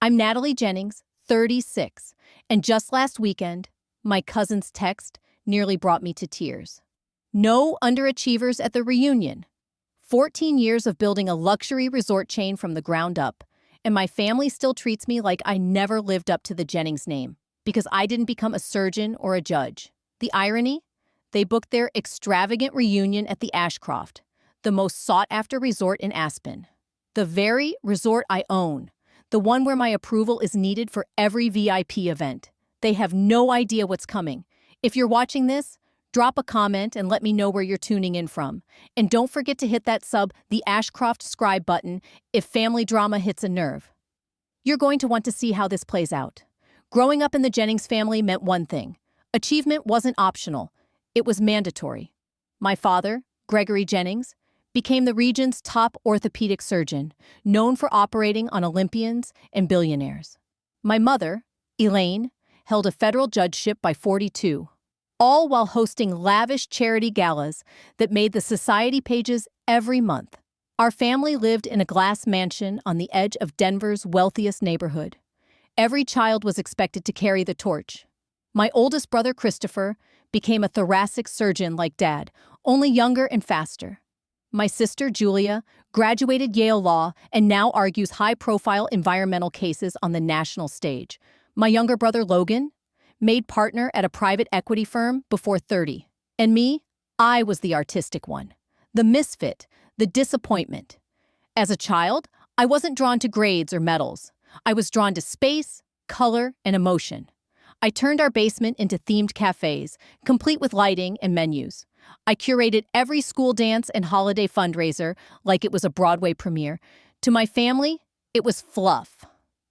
I'm Natalie Jennings, 36, and just last weekend, my cousin's text nearly brought me to tears. No underachievers at the reunion. 14 years of building a luxury resort chain from the ground up, and my family still treats me like I never lived up to the Jennings name because I didn't become a surgeon or a judge. The irony? They booked their extravagant reunion at the Ashcroft, the most sought-after resort in Aspen. The very resort I own, the one where my approval is needed for every VIP event. They have no idea what's coming. If you're watching this, drop a comment and let me know where you're tuning in from. And don't forget to hit that the Ashcroft subscribe button if family drama hits a nerve. You're going to want to see how this plays out. Growing up in the Jennings family meant one thing. Achievement wasn't optional. It was mandatory. My father, Gregory Jennings, became the region's top orthopedic surgeon, known for operating on Olympians and billionaires. My mother, Elaine, held a federal judgeship by 42, all while hosting lavish charity galas that made the society pages every month. Our family lived in a glass mansion on the edge of Denver's wealthiest neighborhood. Every child was expected to carry the torch. My oldest brother, Christopher, became a thoracic surgeon like Dad, only younger and faster. My sister, Julia, graduated Yale Law and now argues high-profile environmental cases on the national stage. My younger brother, Logan, made partner at a private equity firm before 30. And me, I was the artistic one, the misfit, the disappointment. As a child, I wasn't drawn to grades or medals. I was drawn to space, color, and emotion. I turned our basement into themed cafes, complete with lighting and menus. I curated every school dance and holiday fundraiser like it was a Broadway premiere. To my family, it was fluff.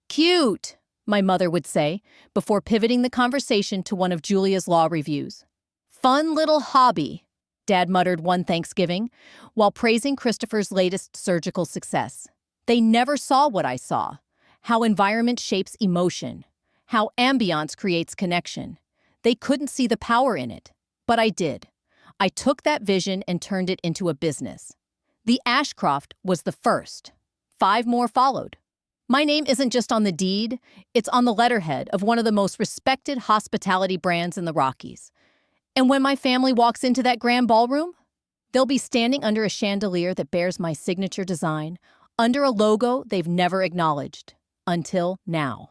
Cute, my mother would say, before pivoting the conversation to one of Julia's law reviews. Fun little hobby, Dad muttered one Thanksgiving, while praising Christopher's latest surgical success. They never saw what I saw, how environment shapes emotion, how ambiance creates connection. They couldn't see the power in it, but I did. I took that vision and turned it into a business. The Ashcroft was the first. 5 more followed. My name isn't just on the deed, it's on the letterhead of one of the most respected hospitality brands in the Rockies. And when my family walks into that grand ballroom, they'll be standing under a chandelier that bears my signature design, under a logo they've never acknowledged. Until now.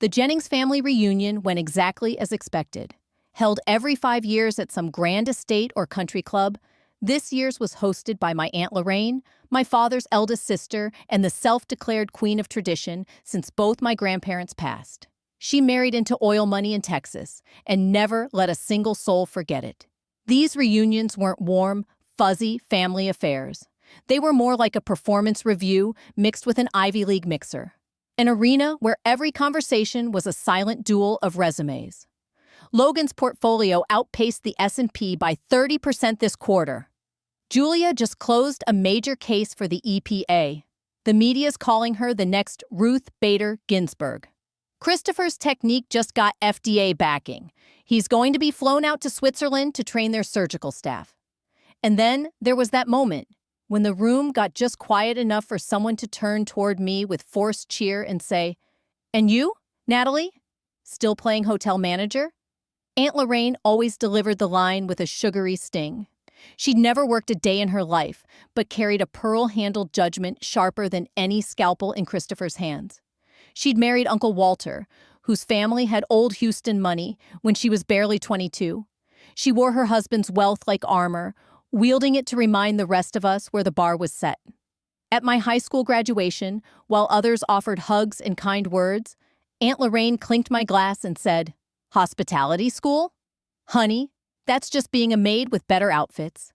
The Jennings family reunion went exactly as expected. Held every 5 years at some grand estate or country club, this year's was hosted by my Aunt Lorraine, my father's eldest sister, and the self-declared queen of tradition since both my grandparents passed. She married into oil money in Texas and never let a single soul forget it. These reunions weren't warm, fuzzy family affairs. They were more like a performance review mixed with an Ivy League mixer. An arena where every conversation was a silent duel of resumes. Logan's portfolio outpaced the S&P by 30% this quarter. Julia just closed a major case for the EPA. The media's calling her the next Ruth Bader Ginsburg. Christopher's technique just got FDA backing. He's going to be flown out to Switzerland to train their surgical staff. And then there was that moment when the room got just quiet enough for someone to turn toward me with forced cheer and say, "And you, Natalie? Still playing hotel manager?" Aunt Lorraine always delivered the line with a sugary sting. She'd never worked a day in her life, but carried a pearl-handled judgment sharper than any scalpel in Christopher's hands. She'd married Uncle Walter, whose family had old Houston money when she was barely 22. She wore her husband's wealth like armor, wielding it to remind the rest of us where the bar was set. At my high school graduation, while others offered hugs and kind words, Aunt Lorraine clinked my glass and said, "Hospitality school? Honey, that's just being a maid with better outfits.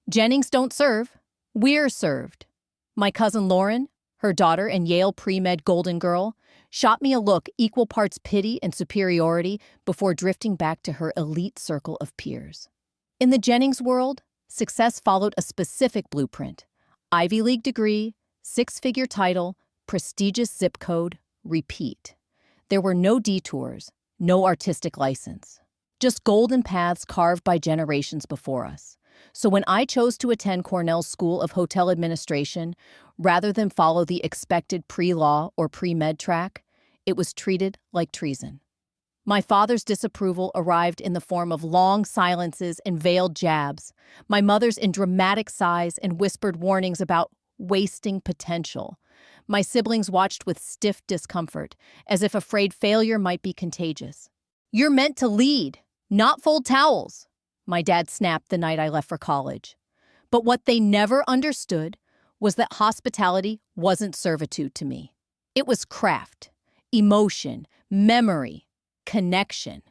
Jennings don't serve. We're served." My cousin Lauren, her daughter and Yale pre-med golden girl, shot me a look equal parts pity and superiority before drifting back to her elite circle of peers. In the Jennings world, success followed a specific blueprint. Ivy League degree, 6-figure title, prestigious zip code, repeat. There were no detours, no artistic license. Just golden paths carved by generations before us. So when I chose to attend Cornell's School of Hotel Administration, rather than follow the expected pre-law or pre-med track, it was treated like treason. My father's disapproval arrived in the form of long silences and veiled jabs, my mother's in dramatic sighs and whispered warnings about wasting potential. My siblings watched with stiff discomfort, as if afraid failure might be contagious. "You're meant to lead, not fold towels," my dad snapped the night I left for college. But what they never understood was that hospitality wasn't servitude to me. It was craft, emotion, memory, connection.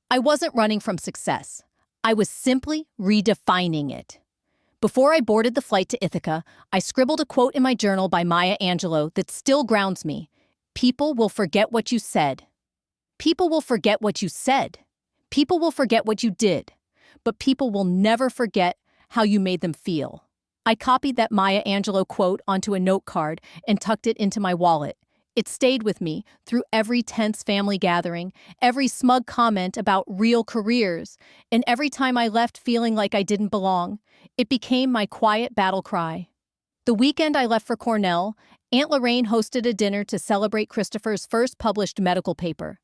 I wasn't running from success. I was simply redefining it. Before I boarded the flight to Ithaca, I scribbled a quote in my journal by Maya Angelou that still grounds me. People will forget what you said. People will forget what you said. People will forget what you did. But people will never forget how you made them feel. I copied that Maya Angelou quote onto a note card and tucked it into my wallet. It stayed with me through every tense family gathering, every smug comment about real careers, and every time I left feeling like I didn't belong. It became my quiet battle cry. The weekend I left for Cornell, Aunt Lorraine hosted a dinner to celebrate Christopher's first published medical paper.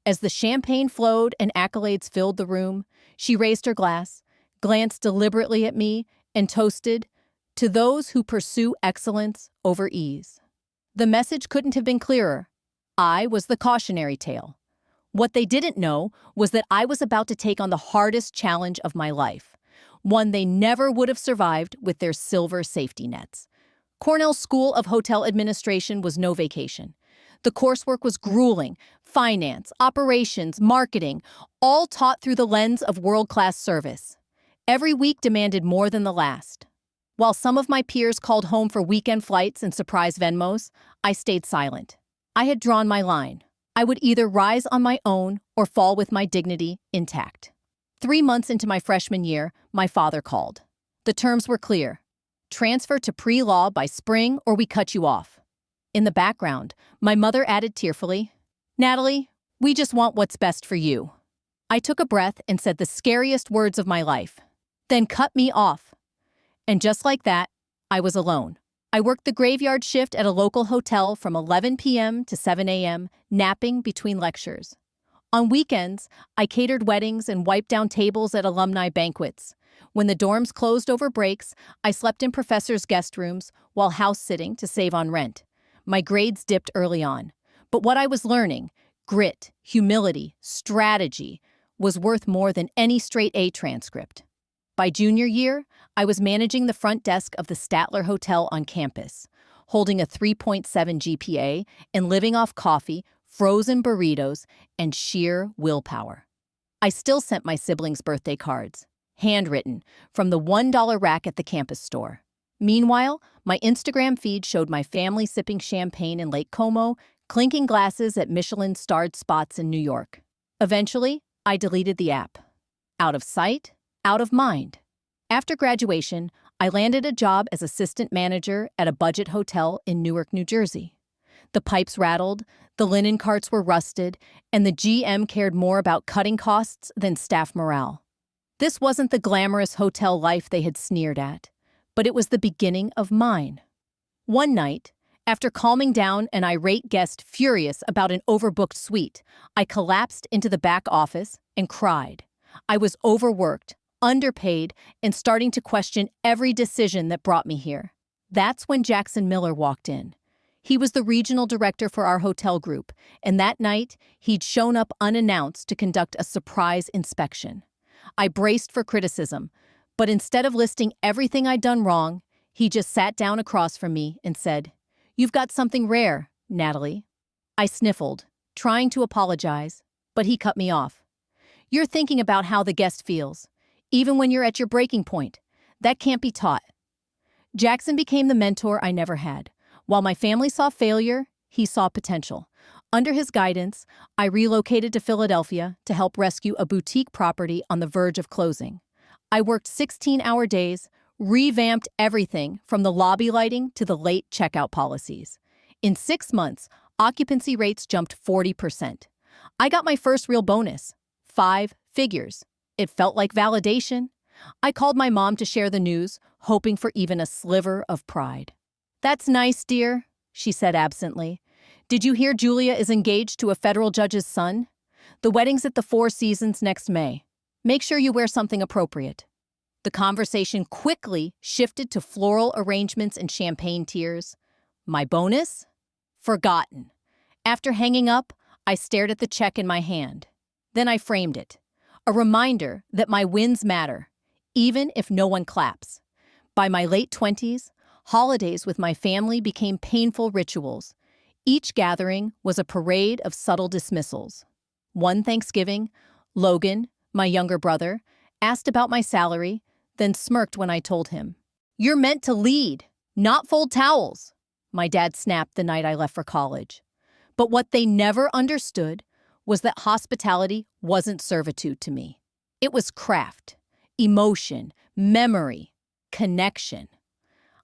As the champagne flowed and accolades filled the room, she raised her glass, glanced deliberately at me, and toasted, "To those who pursue excellence over ease." The message couldn't have been clearer. I was the cautionary tale. What they didn't know was that I was about to take on the hardest challenge of my life, one they never would have survived with their silver safety nets. Cornell's School of Hotel Administration was no vacation. The coursework was grueling: finance, operations, marketing, all taught through the lens of world-class service. Every week demanded more than the last. While some of my peers called home for weekend flights and surprise Venmos, I stayed silent. I had drawn my line. I would either rise on my own or fall with my dignity intact. 3 months into my freshman year, my father called. The terms were clear: transfer to pre-law by spring or we cut you off. In the background, my mother added tearfully, "Natalie, we just want what's best for you." I took a breath and said the scariest words of my life. "Then cut me off." And just like that, I was alone. I worked the graveyard shift at a local hotel from 11 p.m. to 7 a.m., napping between lectures. On weekends, I catered weddings and wiped down tables at alumni banquets. When the dorms closed over breaks, I slept in professors' guest rooms while house-sitting to save on rent. My grades dipped early on. But what I was learning, grit, humility, strategy, was worth more than any straight A transcript. By junior year, I was managing the front desk of the Statler Hotel on campus, holding a 3.7 GPA and living off coffee, frozen burritos, and sheer willpower. I still sent my siblings birthday cards, handwritten, from the $1 rack at the campus store. Meanwhile, my Instagram feed showed my family sipping champagne in Lake Como, clinking glasses at Michelin-starred spots in New York. Eventually, I deleted the app. Out of sight, out of mind. After graduation, I landed a job as assistant manager at a budget hotel in Newark, New Jersey. The pipes rattled, the linen carts were rusted, and the GM cared more about cutting costs than staff morale. This wasn't the glamorous hotel life they had sneered at, but it was the beginning of mine. One night, after calming down an irate guest furious about an overbooked suite, I collapsed into the back office and cried. I was overworked, underpaid, and starting to question every decision that brought me here. That's when Jackson Miller walked in. He was the regional director for our hotel group, and that night, he'd shown up unannounced to conduct a surprise inspection. I braced for criticism, but instead of listing everything I'd done wrong, he just sat down across from me and said, "You've got something rare, Natalie." I sniffled, trying to apologize, but he cut me off. "You're thinking about how the guest feels, even when you're at your breaking point. That can't be taught." Jackson became the mentor I never had. While my family saw failure, he saw potential. Under his guidance, I relocated to Philadelphia to help rescue a boutique property on the verge of closing. I worked 16-hour days, revamped everything from the lobby lighting to the late checkout policies. In 6 months, occupancy rates jumped 40%. I got my first real bonus, 5 figures. It felt like validation. I called my mom to share the news, hoping for even a sliver of pride. "That's nice, dear," she said absently. Did you hear Julia is engaged to a federal judge's son? The wedding's at the Four Seasons next May. Make sure you wear something appropriate. The conversation quickly shifted to floral arrangements and champagne tears. My bonus? Forgotten. After hanging up, I stared at the check in my hand. Then I framed it. A reminder that my wins matter, even if no one claps. By my late 20s, holidays with my family became painful rituals. Each gathering was a parade of subtle dismissals. One Thanksgiving, Logan, my younger brother, asked about my salary, then smirked when I told him. "You're meant to lead, not fold towels," my dad snapped the night I left for college. But what they never understood was that hospitality wasn't servitude to me. It was craft, emotion, memory, connection.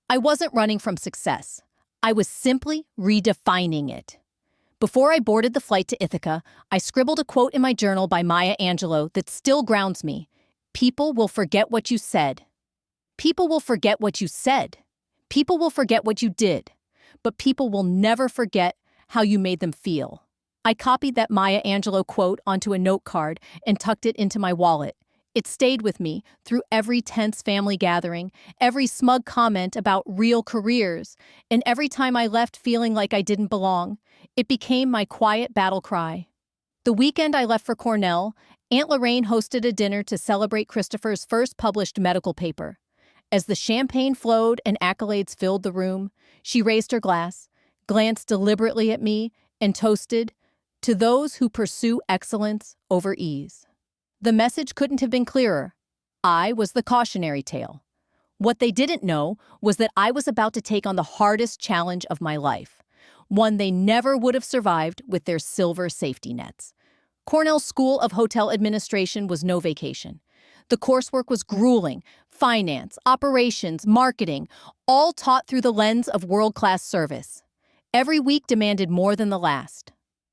I wasn't running from success. I was simply redefining it. Before I boarded the flight to Ithaca, I scribbled a quote in my journal by Maya Angelou that still grounds me. People will forget what you said. People will forget what you said. People will forget what you did. But people will never forget how you made them feel. I copied that Maya Angelou quote onto a note card and tucked it into my wallet. It stayed with me through every tense family gathering, every smug comment about real careers, and every time I left feeling like I didn't belong. It became my quiet battle cry. The weekend I left for Cornell, Aunt Lorraine hosted a dinner to celebrate Christopher's first published medical paper. As the champagne flowed and accolades filled the room, she raised her glass, glanced deliberately at me, and toasted, "To those who pursue excellence over ease." The message couldn't have been clearer. I was the cautionary tale. What they didn't know was that I was about to take on the hardest challenge of my life, one they never would have survived with their silver safety nets. Cornell School of Hotel Administration was no vacation. The coursework was grueling: finance, operations, marketing, all taught through the lens of world-class service. Every week demanded more than the last.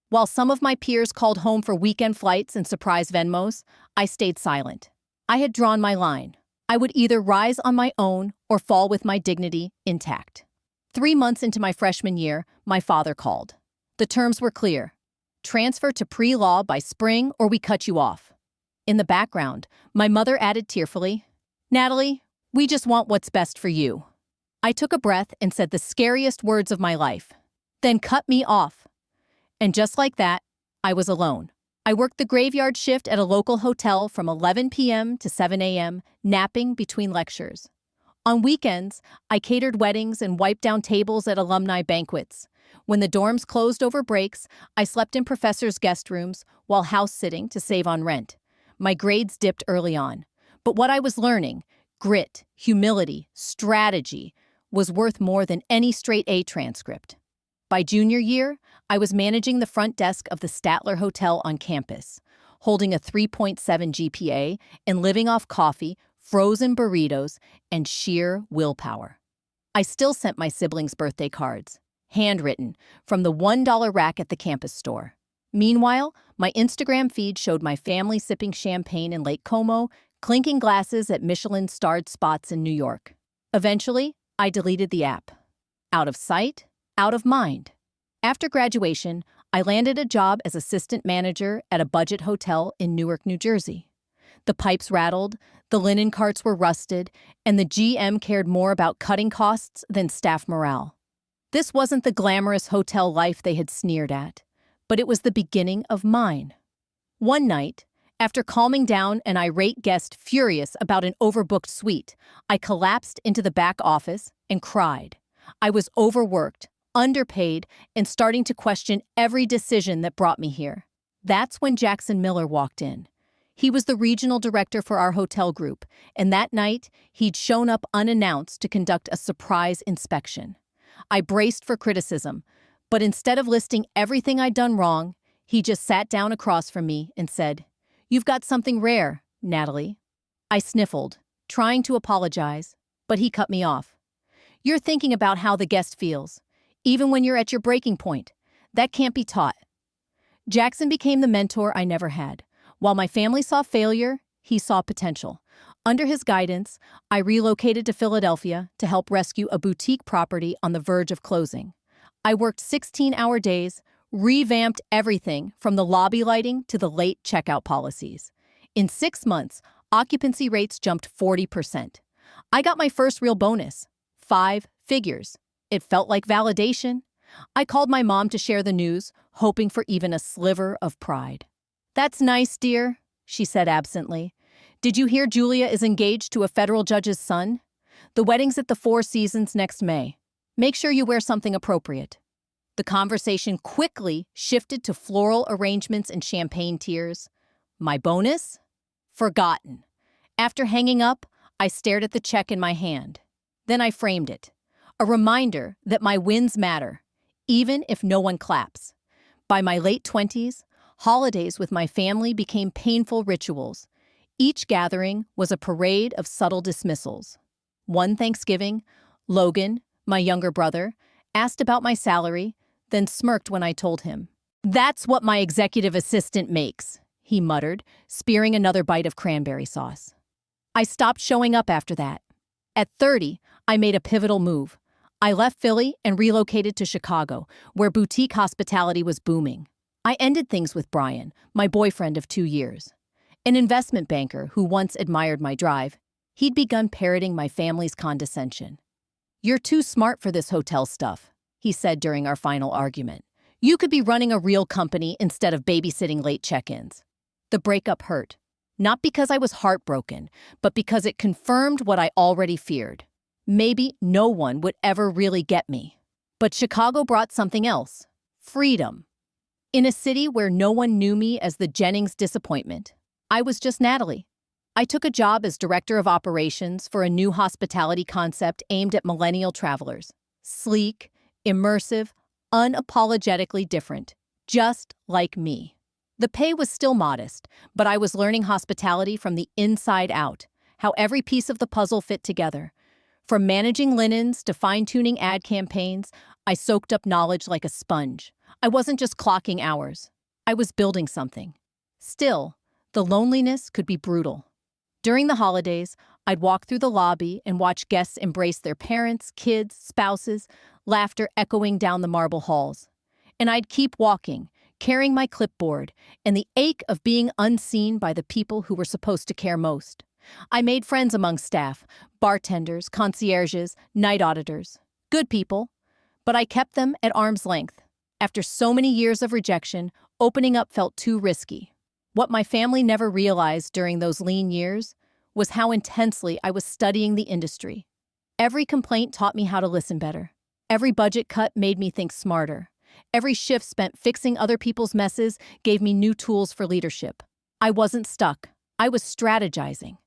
While some of my peers called home for weekend flights and surprise Venmos, I stayed silent. I had drawn my line. I would either rise on my own or fall with my dignity intact. 3 months into my freshman year, my father called. The terms were clear: transfer to pre-law by spring or we cut you off. In the background, my mother added tearfully, "Natalie, we just want what's best for you." I took a breath and said the scariest words of my life. "Then cut me off." And just like that, I was alone. I worked the graveyard shift at a local hotel from 11 p.m. to 7 a.m., napping between lectures. On weekends, I catered weddings and wiped down tables at alumni banquets. When the dorms closed over breaks, I slept in professors' guest rooms while house-sitting to save on rent. My grades dipped early on. But what I was learning, grit, humility, strategy, was worth more than any straight A transcript. By junior year, I was managing the front desk of the Statler Hotel on campus, holding a 3.7 GPA and living off coffee, frozen burritos, and sheer willpower. I still sent my siblings birthday cards, handwritten, from the $1 rack at the campus store. Meanwhile, my Instagram feed showed my family sipping champagne in Lake Como, clinking glasses at Michelin-starred spots in New York. Eventually, I deleted the app. Out of sight, out of mind. After graduation, I landed a job as assistant manager at a budget hotel in Newark, New Jersey. The pipes rattled, the linen carts were rusted, and the GM cared more about cutting costs than staff morale. This wasn't the glamorous hotel life they had sneered at, but it was the beginning of mine. One night, after calming down an irate guest furious about an overbooked suite, I collapsed into the back office and cried. I was overworked, underpaid, and starting to question every decision that brought me here. That's when Jackson Miller walked in. He was the regional director for our hotel group, and that night, he'd shown up unannounced to conduct a surprise inspection. I braced for criticism, but instead of listing everything I'd done wrong, he just sat down across from me and said, "You've got something rare, Natalie." I sniffled, trying to apologize, but he cut me off. "You're thinking about how the guest feels, even when you're at your breaking point. That can't be taught." Jackson became the mentor I never had. While my family saw failure, he saw potential. Under his guidance, I relocated to Philadelphia to help rescue a boutique property on the verge of closing. I worked 16-hour days, revamped everything from the lobby lighting to the late checkout policies. In 6 months, occupancy rates jumped 40%. I got my first real bonus, 5 figures. It felt like validation. I called my mom to share the news, hoping for even a sliver of pride. "That's nice, dear," she said absently. "Did you hear Julia is engaged to a federal judge's son? The wedding's at the Four Seasons next May. Make sure you wear something appropriate." The conversation quickly shifted to floral arrangements and champagne tears. My bonus? Forgotten. After hanging up, I stared at the check in my hand. Then I framed it. A reminder that my wins matter, even if no one claps. By my late 20s, holidays with my family became painful rituals. Each gathering was a parade of subtle dismissals. One Thanksgiving, Logan, my younger brother, asked about my salary, then smirked when I told him. "That's what my executive assistant makes," he muttered, spearing another bite of cranberry sauce. I stopped showing up after that. At 30, I made a pivotal move. I left Philly and relocated to Chicago, where boutique hospitality was booming. I ended things with Brian, my boyfriend of 2 years. An investment banker who once admired my drive, he'd begun parroting my family's condescension. "You're too smart for this hotel stuff," he said during our final argument. "You could be running a real company instead of babysitting late check-ins." The breakup hurt, not because I was heartbroken, but because it confirmed what I already feared. Maybe no one would ever really get me. But Chicago brought something else: freedom. In a city where no one knew me as the Jennings disappointment, I was just Natalie. I took a job as director of operations for a new hospitality concept aimed at millennial travelers. Sleek, immersive, unapologetically different, just like me. The pay was still modest, but I was learning hospitality from the inside out, how every piece of the puzzle fit together. From managing linens to fine-tuning ad campaigns, I soaked up knowledge like a sponge. I wasn't just clocking hours. I was building something. Still, the loneliness could be brutal. During the holidays, I'd walk through the lobby and watch guests embrace their parents, kids, spouses, laughter echoing down the marble halls. And I'd keep walking, carrying my clipboard, and the ache of being unseen by the people who were supposed to care most. I made friends among staff, bartenders, concierges, night auditors. Good people, but I kept them at arm's length. After so many years of rejection, opening up felt too risky. What my family never realized during those lean years was how intensely I was studying the industry. Every complaint taught me how to listen better. Every budget cut made me think smarter. Every shift spent fixing other people's messes gave me new tools for leadership. I wasn't stuck. I was strategizing.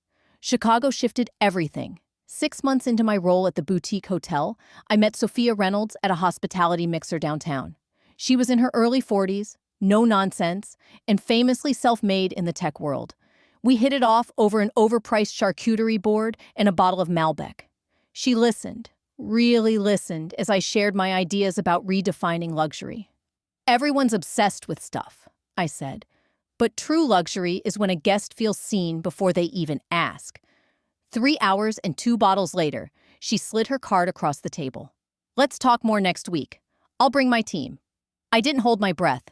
Chicago shifted everything. 6 months into my role at the boutique hotel, I met Sophia Reynolds at a hospitality mixer downtown. She was in her early 40s, no nonsense, and famously self-made in the tech world. We hit it off over an overpriced charcuterie board and a bottle of Malbec. She listened, really listened, as I shared my ideas about redefining luxury. "Everyone's obsessed with stuff," I said. "But true luxury is when a guest feels seen before they even ask." 3 hours and 2 bottles later, she slid her card across the table. "Let's talk more next week. I'll bring my team." I didn't hold my breath.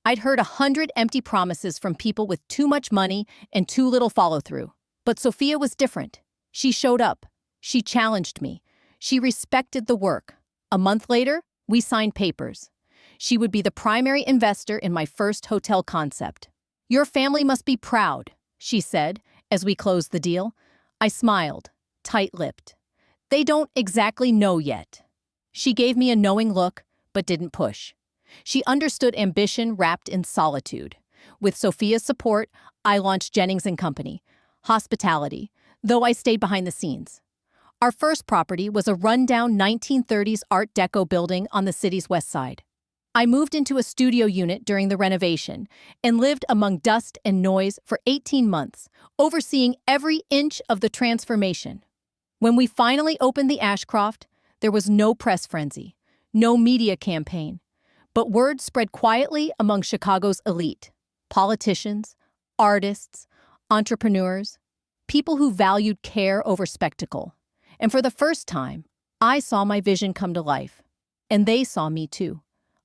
I'd heard 100 empty promises from people with too much money and too little follow-through. But Sophia was different. She showed up. She challenged me. She respected the work. A month later, we signed papers. She would be the primary investor in my first hotel concept. "Your family must be proud," she said, as we closed the deal. I smiled, tight-lipped. "They don't exactly know yet." She gave me a knowing look, but didn't push. She understood ambition wrapped in solitude. With Sophia's support, I launched Jennings & Company, hospitality, though I stayed behind the scenes. Our first property was a rundown 1930s Art Deco building on the city's west side. I moved into a studio unit during the renovation and lived among dust and noise for 18 months, overseeing every inch of the transformation. When we finally opened the Ashcroft, there was no press frenzy, no media campaign, but word spread quietly among Chicago's elite: politicians, artists, entrepreneurs, people who valued care over spectacle. And for the first time, I saw my vision come to life. And they saw me too.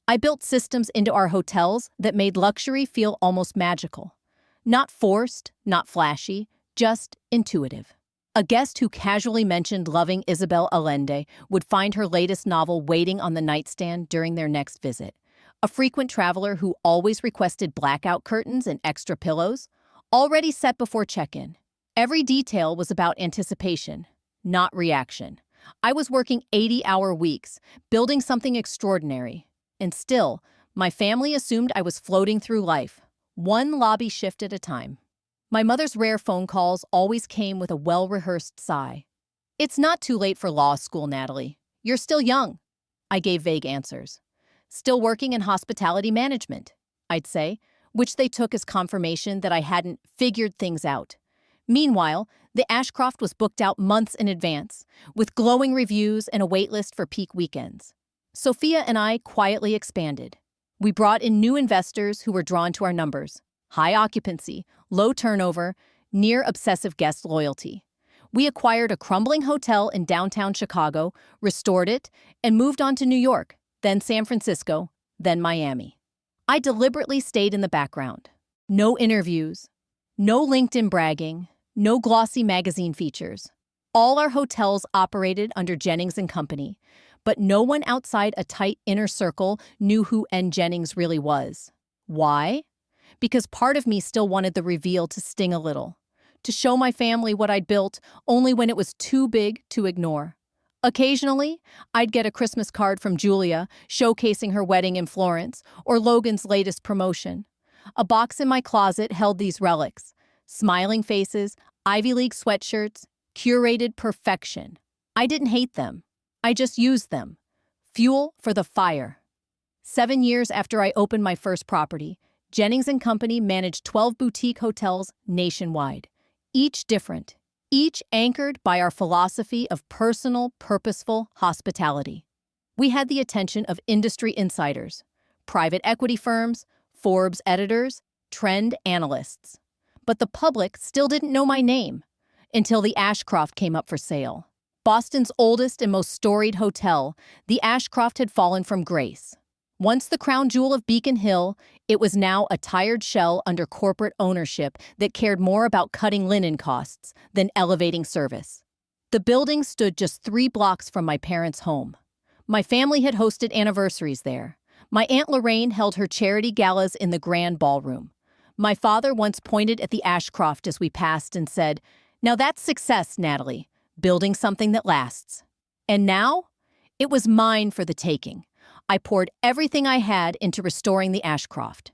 I built systems into our hotels that made luxury feel almost magical. Not forced, not flashy, just intuitive. A guest who casually mentioned loving Isabel Allende would find her latest novel waiting on the nightstand during their next visit. A frequent traveler who always requested blackout curtains and extra pillows, already set before check-in. Every detail was about anticipation, not reaction. I was working 80-hour weeks, building something extraordinary. And still, my family assumed I was floating through life, one lobby shift at a time. My mother's rare phone calls always came with a well-rehearsed sigh. "It's not too late for law school, Natalie. You're still young." I gave vague answers. "Still working in hospitality management," I'd say, which they took as confirmation that I hadn't figured things out. Meanwhile, the Ashcroft was booked out months in advance, with glowing reviews and a waitlist for peak weekends. Sophia and I quietly expanded. We brought in new investors who were drawn to our numbers. High occupancy, low turnover, near obsessive guest loyalty. We acquired a crumbling hotel in downtown Chicago, restored it, and moved on to New York, then San Francisco, then Miami. I deliberately stayed in the background. No interviews, no LinkedIn bragging, no glossy magazine features. All our hotels operated under Jennings and Company, but no one outside a tight inner circle knew who N. Jennings really was. Why? Because part of me still wanted the reveal to sting a little, to show my family what I'd built only when it was too big to ignore. Occasionally, I'd get a Christmas card from Julia showcasing her wedding in Florence or Logan's latest promotion. A box in my closet held these relics: smiling faces, Ivy League sweatshirts, curated perfection. I didn't hate them. I just used them. Fuel for the fire. 7 years after I opened my first property, Jennings and Company managed 12 boutique hotels nationwide, each different, each anchored by our philosophy of personal, purposeful hospitality. We had the attention of industry insiders, private equity firms, Forbes editors, trend analysts. But the public still didn't know my name until the Ashcroft came up for sale. Boston's oldest and most storied hotel, the Ashcroft had fallen from grace. Once the crown jewel of Beacon Hill, it was now a tired shell under corporate ownership that cared more about cutting linen costs than elevating service. The building stood just 3 blocks from my parents' home. My family had hosted anniversaries there. My Aunt Lorraine held her charity galas in the grand ballroom. My father once pointed at the Ashcroft as we passed and said, "Now that's success, Natalie, building something that lasts." And now, it was mine for the taking. I poured everything I had into restoring the Ashcroft.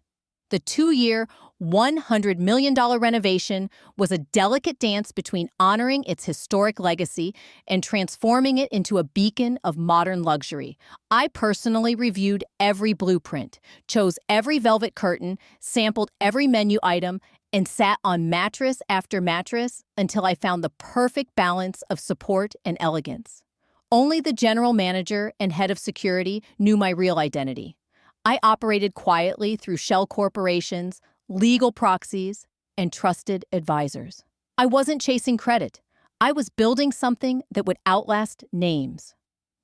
The 2-year, $100 million renovation was a delicate dance between honoring its historic legacy and transforming it into a beacon of modern luxury. I personally reviewed every blueprint, chose every velvet curtain, sampled every menu item, and sat on mattress after mattress until I found the perfect balance of support and elegance. Only the general manager and head of security knew my real identity. I operated quietly through shell corporations, legal proxies, and trusted advisors. I wasn't chasing credit. I was building something that would outlast names.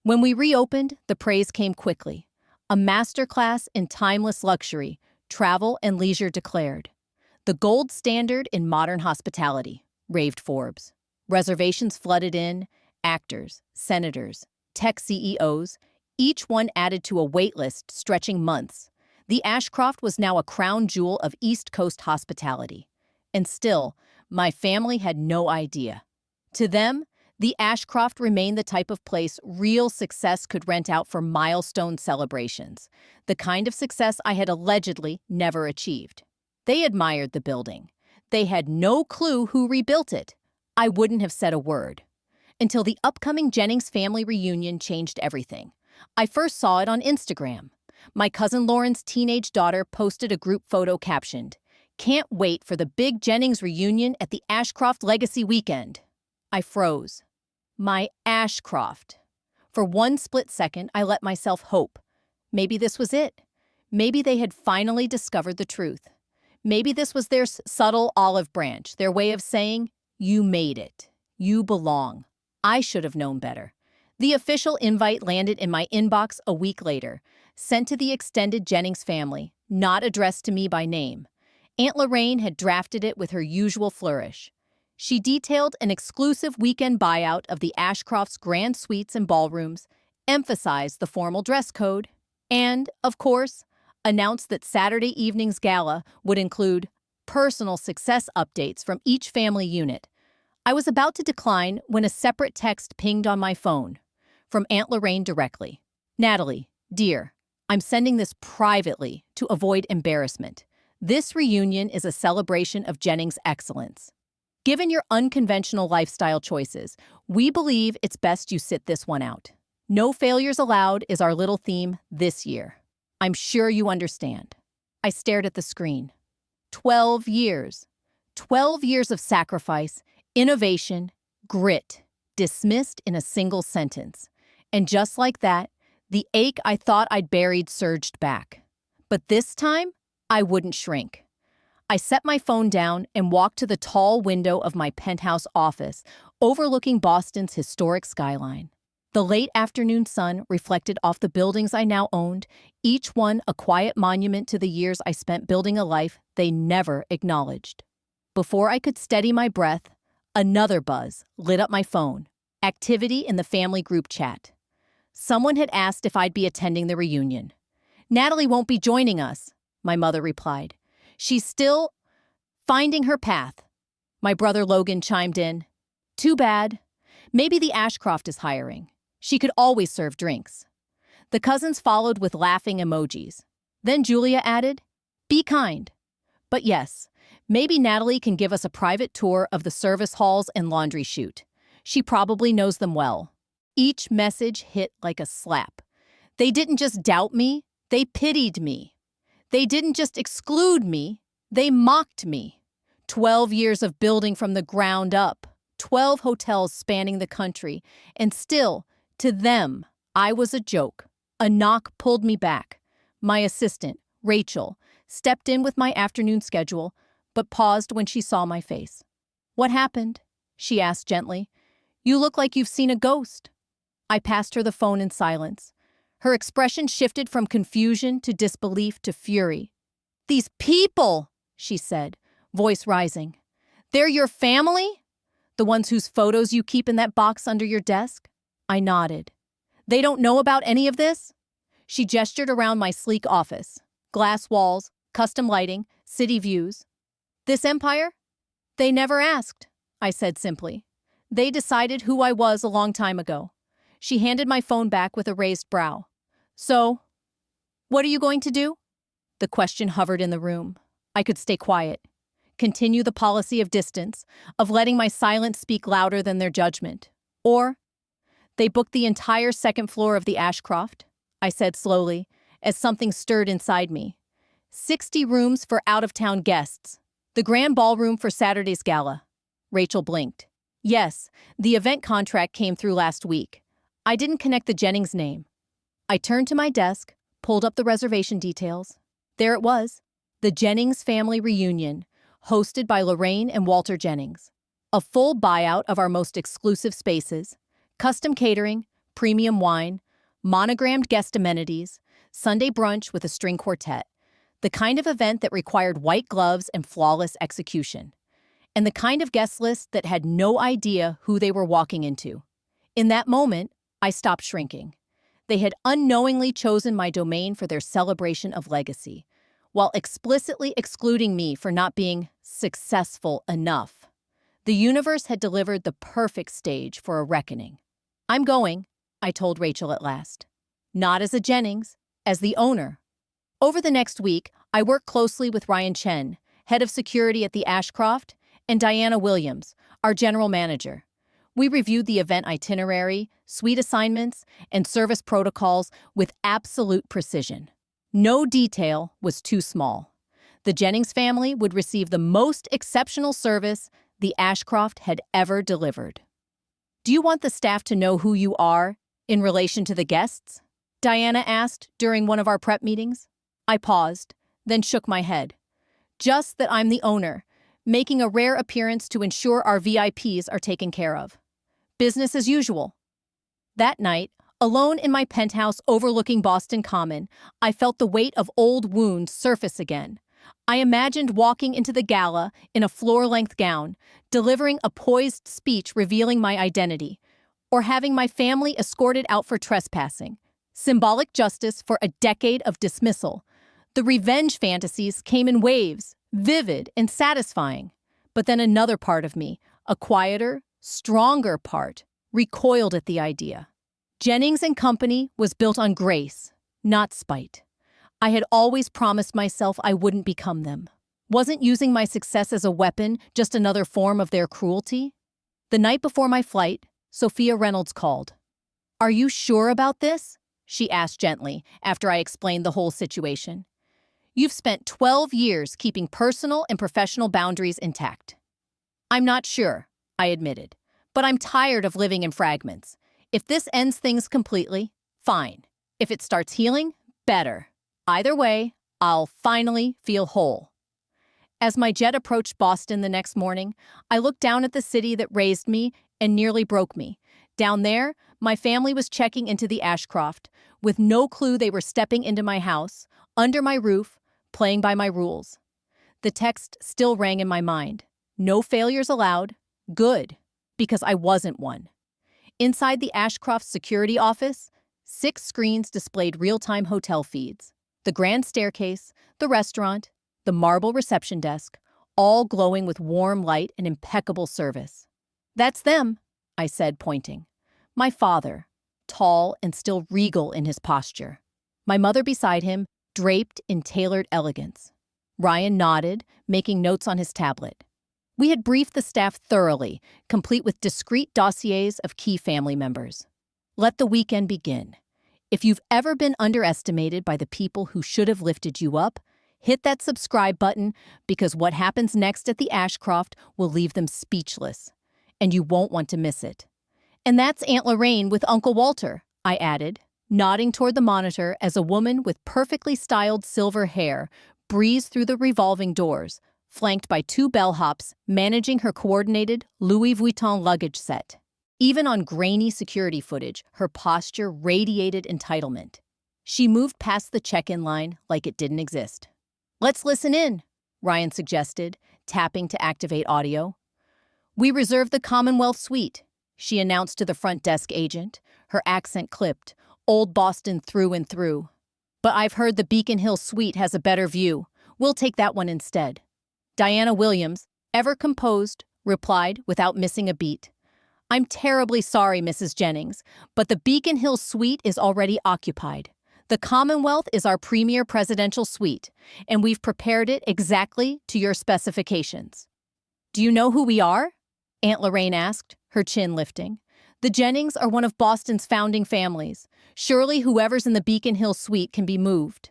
When we reopened, the praise came quickly. A masterclass in timeless luxury, travel and leisure declared. The gold standard in modern hospitality, raved Forbes. Reservations flooded in, actors, senators, tech CEOs, each one added to a waitlist stretching months. The Ashcroft was now a crown jewel of East Coast hospitality. And still, my family had no idea. To them, the Ashcroft remained the type of place real success could rent out for milestone celebrations, the kind of success I had allegedly never achieved. They admired the building. They had no clue who rebuilt it. I wouldn't have said a word. Until the upcoming Jennings family reunion changed everything. I first saw it on Instagram. My cousin Lauren's teenage daughter posted a group photo captioned, "Can't wait for the big Jennings reunion at the Ashcroft Legacy Weekend." I froze. My Ashcroft. For one split second, I let myself hope. Maybe this was it. Maybe they had finally discovered the truth. Maybe this was their subtle olive branch, their way of saying, "You made it. You belong." I should have known better. The official invite landed in my inbox a week later, sent to the extended Jennings family, not addressed to me by name. Aunt Lorraine had drafted it with her usual flourish. She detailed an exclusive weekend buyout of the Ashcrofts' grand suites and ballrooms, emphasized the formal dress code, and, of course, announced that Saturday evening's gala would include personal success updates from each family unit. I was about to decline when a separate text pinged on my phone, from Aunt Lorraine directly. "Natalie, dear, I'm sending this privately to avoid embarrassment. This reunion is a celebration of Jennings' excellence. Given your unconventional lifestyle choices, we believe it's best you sit this one out. No failures allowed is our little theme this year. I'm sure you understand." I stared at the screen. 12 years. 12 years of sacrifice, innovation, grit, dismissed in a single sentence. And just like that, the ache I thought I'd buried surged back. But this time, I wouldn't shrink. I set my phone down and walked to the tall window of my penthouse office, overlooking Boston's historic skyline. The late afternoon sun reflected off the buildings I now owned, each one a quiet monument to the years I spent building a life they never acknowledged. Before I could steady my breath, another buzz lit up my phone. Activity in the family group chat. Someone had asked if I'd be attending the reunion. "Natalie won't be joining us," my mother replied. "She's still finding her path." My brother Logan chimed in. "Too bad. Maybe the Ashcroft is hiring. She could always serve drinks." The cousins followed with laughing emojis. Then Julia added, "Be kind. But yes, maybe Natalie can give us a private tour of the service halls and laundry chute. She probably knows them well." Each message hit like a slap. They didn't just doubt me, they pitied me. They didn't just exclude me, they mocked me. 12 years of building from the ground up, 12 hotels spanning the country, and still, to them, I was a joke. A knock pulled me back. My assistant, Rachel, stepped in with my afternoon schedule, but paused when she saw my face. "What happened?" she asked gently. "You look like you've seen a ghost." I passed her the phone in silence. Her expression shifted from confusion to disbelief to fury. "These people," she said, voice rising. "They're your family? The ones whose photos you keep in that box under your desk?" I nodded. "They don't know about any of this?" She gestured around my sleek office. Glass walls, custom lighting, city views. "This empire? They never asked," I said simply. "They decided who I was a long time ago." She handed my phone back with a raised brow. "So, what are you going to do?" The question hovered in the room. I could stay quiet, continue the policy of distance, of letting my silence speak louder than their judgment. Or, "They booked the entire second floor of the Ashcroft," I said slowly, as something stirred inside me. 60 rooms for out-of-town guests. The grand ballroom for Saturday's gala. Rachel blinked. "Yes, the event contract came through last week. I didn't connect the Jennings name." I turned to my desk, pulled up the reservation details. There it was, the Jennings family reunion, hosted by Lorraine and Walter Jennings. A full buyout of our most exclusive spaces, custom catering, premium wine, monogrammed guest amenities, Sunday brunch with a string quartet. The kind of event that required white gloves and flawless execution. And the kind of guest list that had no idea who they were walking into. In that moment, I stopped shrinking. They had unknowingly chosen my domain for their celebration of legacy, while explicitly excluding me for not being successful enough. The universe had delivered the perfect stage for a reckoning. "I'm going," I told Rachel at last. Not as a Jennings, as the owner. Over the next week, I worked closely with Ryan Chen, head of security at the Ashcroft, and Diana Williams, our general manager. We reviewed the event itinerary, suite assignments, and service protocols with absolute precision. No detail was too small. The Jennings family would receive the most exceptional service the Ashcroft had ever delivered. "Do you want the staff to know who you are in relation to the guests?" Diana asked during one of our prep meetings. I paused, then shook my head. "Just that I'm the owner, making a rare appearance to ensure our VIPs are taken care of. Business as usual." That night, alone in my penthouse overlooking Boston Common, I felt the weight of old wounds surface again. I imagined walking into the gala in a floor-length gown, delivering a poised speech revealing my identity, or having my family escorted out for trespassing. Symbolic justice for a decade of dismissal. The revenge fantasies came in waves, vivid and satisfying. But then another part of me, a quieter, stronger part, recoiled at the idea. Jennings and Company was built on grace, not spite. I had always promised myself I wouldn't become them. Wasn't using my success as a weapon just another form of their cruelty? The night before my flight, Sophia Reynolds called. "Are you sure about this?" she asked gently after I explained the whole situation. "You've spent 12 years keeping personal and professional boundaries intact." "I'm not sure," I admitted, "but I'm tired of living in fragments. If this ends things completely, fine. If it starts healing, better. Either way, I'll finally feel whole." As my jet approached Boston the next morning, I looked down at the city that raised me and nearly broke me. Down there, my family was checking into the Ashcroft, with no clue they were stepping into my house, under my roof, playing by my rules. The text still rang in my mind. No failures allowed. Good, because I wasn't one. Inside the Ashcroft security office, 6 screens displayed real-time hotel feeds. The grand staircase, the restaurant, the marble reception desk, all glowing with warm light and impeccable service. "That's them," I said, pointing. My father, tall and still regal in his posture. My mother beside him, draped in tailored elegance. Ryan nodded, making notes on his tablet. We had briefed the staff thoroughly, complete with discreet dossiers of key family members. Let the weekend begin. If you've ever been underestimated by the people who should have lifted you up, hit that subscribe button, because what happens next at the Ashcroft will leave them speechless, and you won't want to miss it. "And that's Aunt Lorraine with Uncle Walter," I added, nodding toward the monitor as a woman with perfectly styled silver hair breezed through the revolving doors, flanked by 2 bellhops managing her coordinated Louis Vuitton luggage set. Even on grainy security footage, her posture radiated entitlement. She moved past the check-in line like it didn't exist. "Let's listen in," Ryan suggested, tapping to activate audio. "We reserved the Commonwealth Suite," she announced to the front desk agent, her accent clipped, old Boston through and through. "But I've heard the Beacon Hill Suite has a better view. We'll take that one instead." Diana Williams, ever composed, replied without missing a beat. "I'm terribly sorry, Mrs. Jennings, but the Beacon Hill Suite is already occupied. The Commonwealth is our premier presidential suite, and we've prepared it exactly to your specifications." "Do you know who we are?" Aunt Lorraine asked, her chin lifting. "The Jennings are one of Boston's founding families. Surely whoever's in the Beacon Hill Suite can be moved."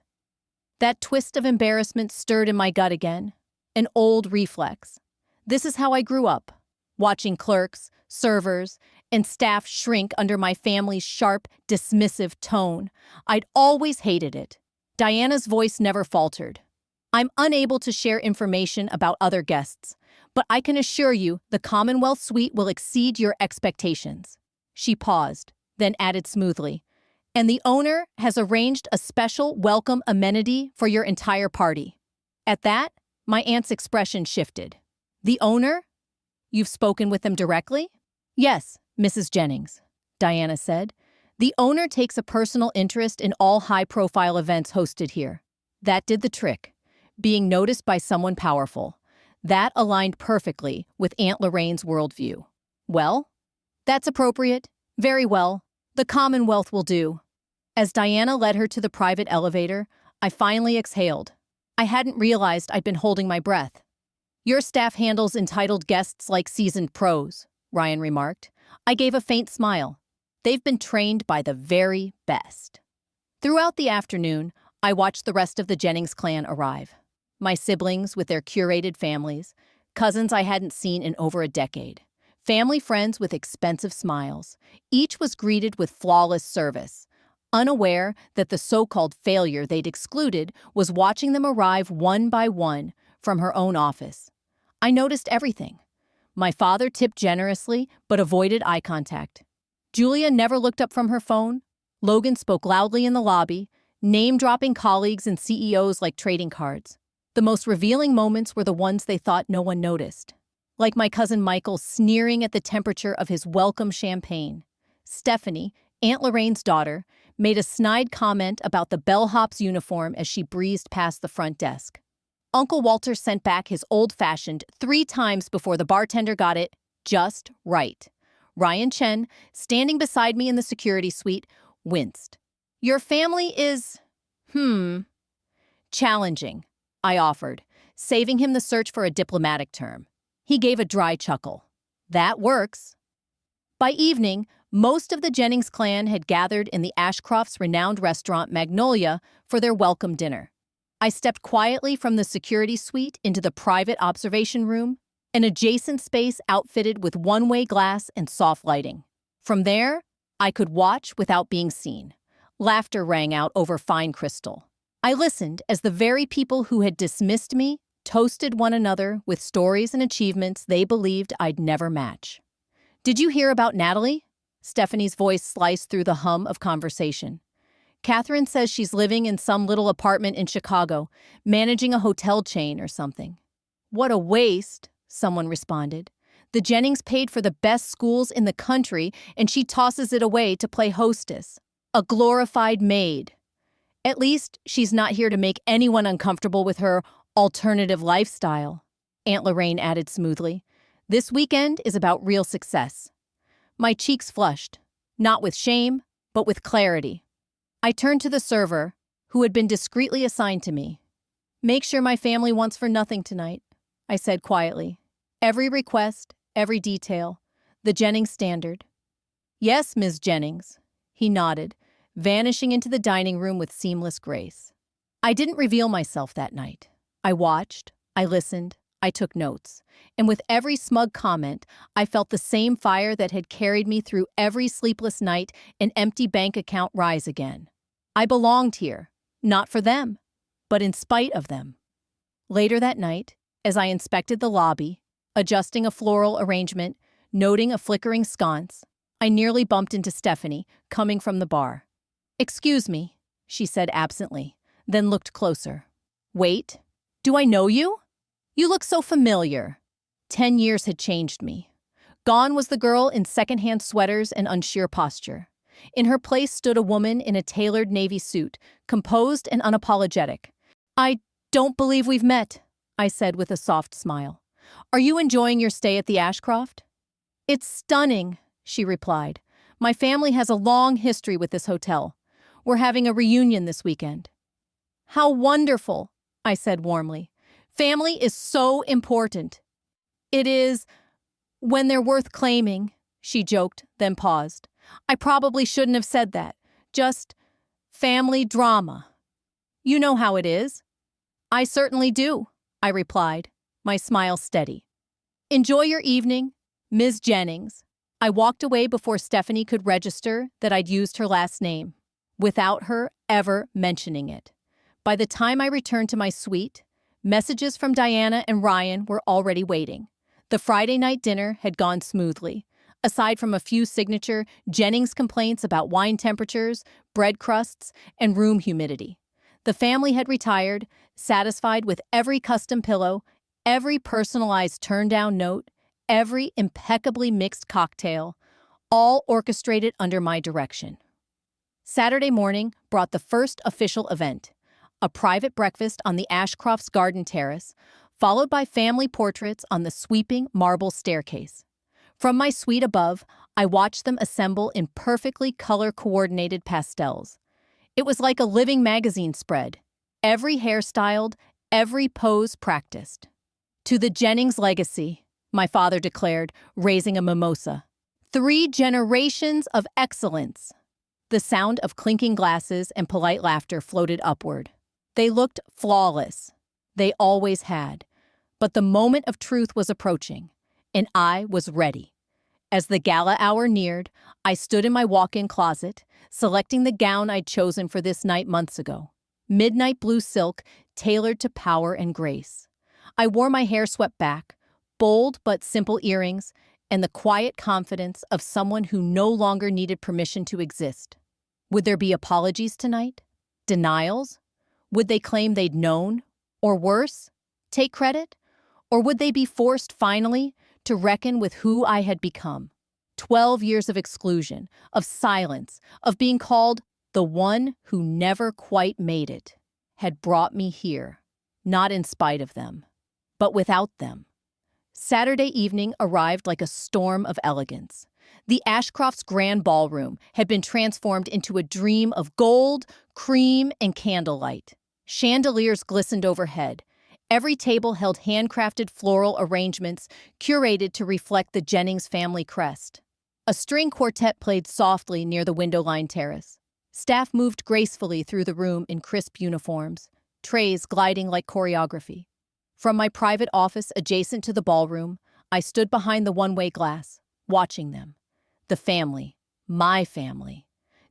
That twist of embarrassment stirred in my gut again. An old reflex. This is how I grew up, watching clerks, servers, and staff shrink under my family's sharp, dismissive tone. I'd always hated it. Diana's voice never faltered. "I'm unable to share information about other guests, but I can assure you the Commonwealth Suite will exceed your expectations." She paused, then added smoothly, "And the owner has arranged a special welcome amenity for your entire party." At that, my aunt's expression shifted. "The owner? You've spoken with them directly?" "Yes, Mrs. Jennings," Diana said. "The owner takes a personal interest in all high-profile events hosted here. That did the trick, being noticed by someone powerful. That aligned perfectly with Aunt Lorraine's worldview." "Well, that's appropriate. Very well. The Commonwealth will do." As Diana led her to the private elevator, I finally exhaled. I hadn't realized I'd been holding my breath. "Your staff handles entitled guests like seasoned pros," Ryan remarked. I gave a faint smile. "They've been trained by the very best." Throughout the afternoon, I watched the rest of the Jennings clan arrive. My siblings with their curated families, cousins I hadn't seen in over a decade, family friends with expensive smiles. Each was greeted with flawless service, unaware that the so-called failure they'd excluded was watching them arrive one by one from her own office. I noticed everything. My father tipped generously but avoided eye contact. Julia never looked up from her phone. Logan spoke loudly in the lobby, name-dropping colleagues and CEOs like trading cards. The most revealing moments were the ones they thought no one noticed. Like my cousin Michael sneering at the temperature of his welcome champagne. Stephanie, Aunt Lorraine's daughter, made a snide comment about the bellhop's uniform as she breezed past the front desk. Uncle Walter sent back his old-fashioned 3 times before the bartender got it just right. Ryan Chen, standing beside me in the security suite, winced. Your family is… challenging, I offered, saving him the search for a diplomatic term. He gave a dry chuckle. That works. By evening, most of the Jennings clan had gathered in the Ashcroft's renowned restaurant Magnolia for their welcome dinner. I stepped quietly from the security suite into the private observation room, an adjacent space outfitted with one-way glass and soft lighting. From there, I could watch without being seen. Laughter rang out over fine crystal. I listened as the very people who had dismissed me toasted one another with stories and achievements they believed I'd never match. Did you hear about Natalie? Stephanie's voice sliced through the hum of conversation. Catherine says she's living in some little apartment in Chicago, managing a hotel chain or something. What a waste, someone responded. The Jennings paid for the best schools in the country, and she tosses it away to play hostess. A glorified maid. At least she's not here to make anyone uncomfortable with her alternative lifestyle, Aunt Lorraine added smoothly. This weekend is about real success. My cheeks flushed, not with shame, but with clarity. I turned to the server, who had been discreetly assigned to me. Make sure my family wants for nothing tonight, I said quietly. Every request, every detail, the Jennings standard. Yes, Ms. Jennings, he nodded, vanishing into the dining room with seamless grace. I didn't reveal myself that night. I watched, I listened, I took notes, and with every smug comment, I felt the same fire that had carried me through every sleepless night and empty bank account rise again. I belonged here, not for them, but in spite of them. Later that night, as I inspected the lobby, adjusting a floral arrangement, noting a flickering sconce, I nearly bumped into Stephanie, coming from the bar. Excuse me, she said absently, then looked closer. Wait, do I know you? You look so familiar. 10 years had changed me. Gone was the girl in secondhand sweaters and unsure posture. In her place stood a woman in a tailored navy suit, composed and unapologetic. I don't believe we've met, I said with a soft smile. Are you enjoying your stay at the Ashcroft? It's stunning, she replied. My family has a long history with this hotel. We're having a reunion this weekend. How wonderful, I said warmly. Family is so important. It is, when they're worth claiming, she joked, then paused. I probably shouldn't have said that. Just family drama. You know how it is. I certainly do, I replied, my smile steady. Enjoy your evening, Ms. Jennings. I walked away before Stephanie could register that I'd used her last name, without her ever mentioning it. By the time I returned to my suite, messages from Diana and Ryan were already waiting. The Friday night dinner had gone smoothly. Aside from a few signature Jennings complaints about wine temperatures, bread crusts, and room humidity. The family had retired, satisfied with every custom pillow, every personalized turn-down note, every impeccably mixed cocktail, all orchestrated under my direction. Saturday morning brought the first official event, a private breakfast on the Ashcroft's garden terrace, followed by family portraits on the sweeping marble staircase. From my suite above, I watched them assemble in perfectly color-coordinated pastels. It was like a living magazine spread, every hairstyled, every pose practiced. To the Jennings legacy, my father declared, raising a mimosa. 3 generations of excellence. The sound of clinking glasses and polite laughter floated upward. They looked flawless. They always had. But the moment of truth was approaching, and I was ready. As the gala hour neared, I stood in my walk-in closet, selecting the gown I'd chosen for this night months ago. Midnight blue silk, tailored to power and grace. I wore my hair swept back, bold but simple earrings, and the quiet confidence of someone who no longer needed permission to exist. Would there be apologies tonight? Denials? Would they claim they'd known? Or worse, take credit? Or would they be forced finally to reckon with who I had become? 12 years of exclusion, of silence, of being called the one who never quite made it, had brought me here, not in spite of them, but without them. Saturday evening arrived like a storm of elegance. The Ashcrofts' grand ballroom had been transformed into a dream of gold, cream, and candlelight. Chandeliers glistened overhead. Every table held handcrafted floral arrangements curated to reflect the Jennings family crest. A string quartet played softly near the window-lined terrace. Staff moved gracefully through the room in crisp uniforms, trays gliding like choreography. From my private office adjacent to the ballroom, I stood behind the one-way glass, watching them. The family, my family.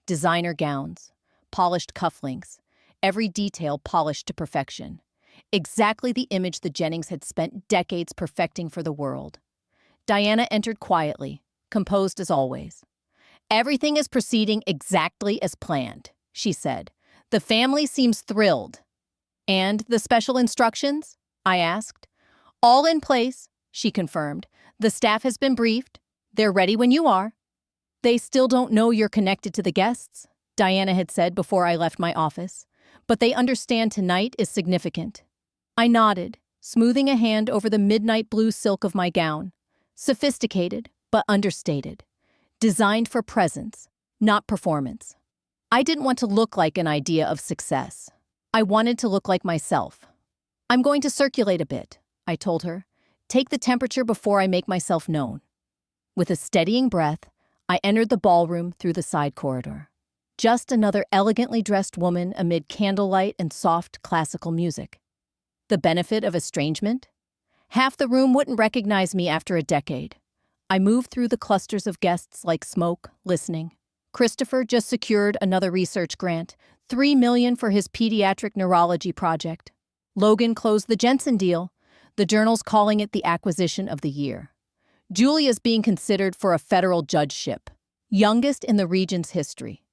Designer gowns, polished cufflinks, every detail polished to perfection. Exactly the image the Jennings had spent decades perfecting for the world. Diana entered quietly, composed as always. "Everything is proceeding exactly as planned," she said. "The family seems thrilled." "And the special instructions?" I asked. "All in place," she confirmed. "The staff has been briefed. They're ready when you are." "They still don't know you're connected to the guests," Diana had said before I left my office. "But they understand tonight is significant." I nodded, smoothing a hand over the midnight blue silk of my gown. Sophisticated, but understated. Designed for presence, not performance. I didn't want to look like an idea of success. I wanted to look like myself. "I'm going to circulate a bit," I told her. "Take the temperature before I make myself known." With a steadying breath, I entered the ballroom through the side corridor. Just another elegantly dressed woman amid candlelight and soft classical music. The benefit of estrangement? Half the room wouldn't recognize me after a decade. I moved through the clusters of guests like smoke, listening. Christopher just secured another research grant, $3 million for his pediatric neurology project. Logan closed the Jensen deal, the journal's calling it the acquisition of the year. Julia's being considered for a federal judgeship, youngest in the region's history.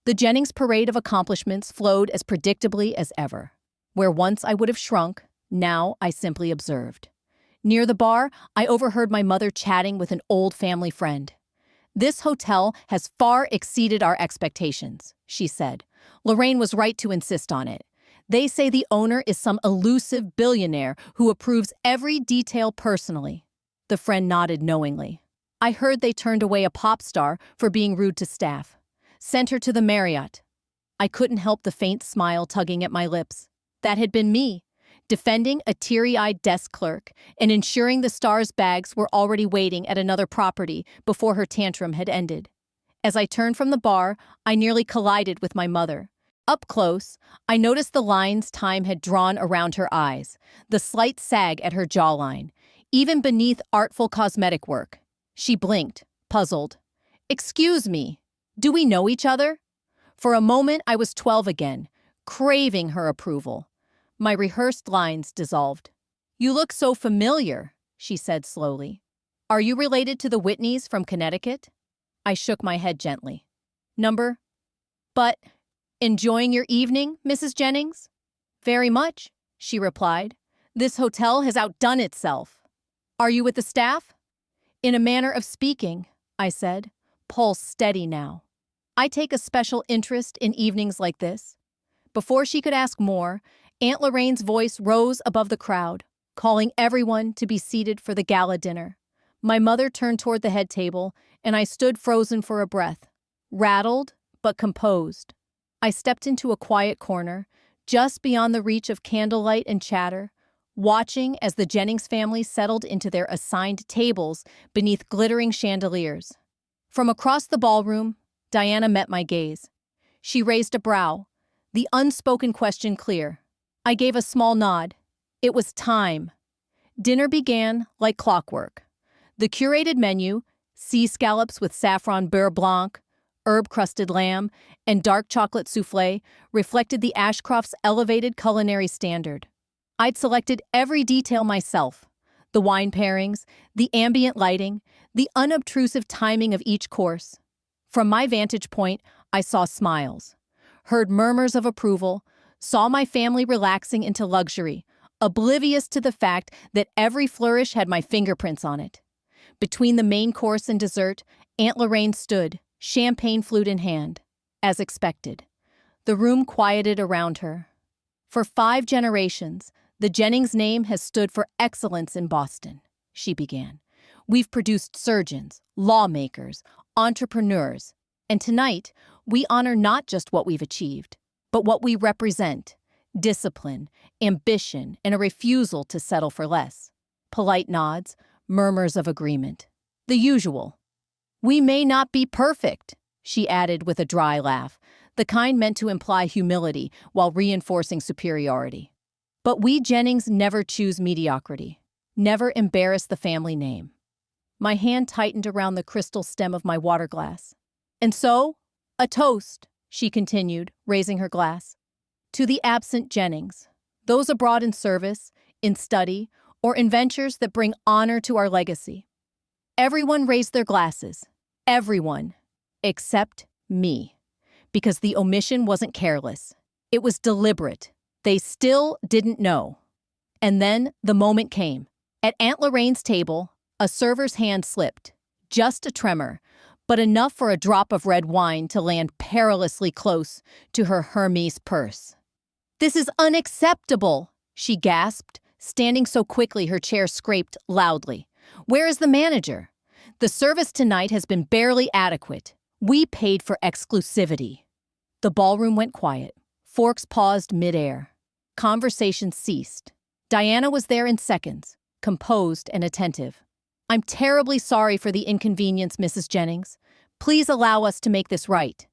The Jennings parade of accomplishments flowed as predictably as ever. Where once I would have shrunk, now I simply observed. Near the bar, I overheard my mother chatting with an old family friend. "This hotel has far exceeded our expectations," she said. "Lorraine was right to insist on it. They say the owner is some elusive billionaire who approves every detail personally." The friend nodded knowingly. "I heard they turned away a pop star for being rude to staff. Sent her to the Marriott." I couldn't help the faint smile tugging at my lips. That had been me, defending a teary-eyed desk clerk and ensuring the star's bags were already waiting at another property before her tantrum had ended. As I turned from the bar, I nearly collided with my mother. Up close, I noticed the lines time had drawn around her eyes, the slight sag at her jawline, even beneath artful cosmetic work. She blinked, puzzled. "Excuse me, do we know each other?" For a moment, I was 12 again, craving her approval. My rehearsed lines dissolved. "You look so familiar," she said slowly. "Are you related to the Whitneys from Connecticut?" I shook my head gently. "Number? But, enjoying your evening, Mrs. Jennings?" "Very much," she replied. "This hotel has outdone itself." "Are you with the staff?" "In a manner of speaking," I said, pulse steady now. "I take a special interest in evenings like this." Before she could ask more, Aunt Lorraine's voice rose above the crowd, calling everyone to be seated for the gala dinner. My mother turned toward the head table, and I stood frozen for a breath, rattled but composed. I stepped into a quiet corner, just beyond the reach of candlelight and chatter, watching as the Jennings family settled into their assigned tables beneath glittering chandeliers. From across the ballroom, Diana met my gaze. She raised a brow, the unspoken question clear. I gave a small nod. It was time. Dinner began like clockwork. The curated menu, sea scallops with saffron beurre blanc, herb-crusted lamb, and dark chocolate soufflé, reflected the Ashcrofts' elevated culinary standard. I'd selected every detail myself. The wine pairings, the ambient lighting, the unobtrusive timing of each course. From my vantage point, I saw smiles, heard murmurs of approval, saw my family relaxing into luxury, oblivious to the fact that every flourish had my fingerprints on it. Between the main course and dessert, Aunt Lorraine stood, champagne flute in hand. As expected, the room quieted around her. For 5 generations, the Jennings name has stood for excellence in Boston, she began. We've produced surgeons, lawmakers, entrepreneurs, and tonight, we honor not just what we've achieved, but what we represent: discipline, ambition, and a refusal to settle for less. Polite nods, murmurs of agreement. The usual. We may not be perfect, she added with a dry laugh, the kind meant to imply humility while reinforcing superiority. But we Jennings never choose mediocrity, never embarrass the family name. My hand tightened around the crystal stem of my water glass. And so, a toast, she continued, raising her glass. To the absent Jennings, those abroad in service, in study, or in ventures that bring honor to our legacy. Everyone raised their glasses. Everyone, except me. Because the omission wasn't careless. It was deliberate. They still didn't know. And then the moment came. At Aunt Lorraine's table, a server's hand slipped. Just a tremor, but enough for a drop of red wine to land perilously close to her Hermes purse. "This is unacceptable," she gasped, standing so quickly her chair scraped loudly. "Where is the manager? The service tonight has been barely adequate. We paid for exclusivity." The ballroom went quiet. Forks paused midair. Conversation ceased. Diana was there in seconds, composed and attentive. "I'm terribly sorry for the inconvenience, Mrs. Jennings. Please allow us to make this right."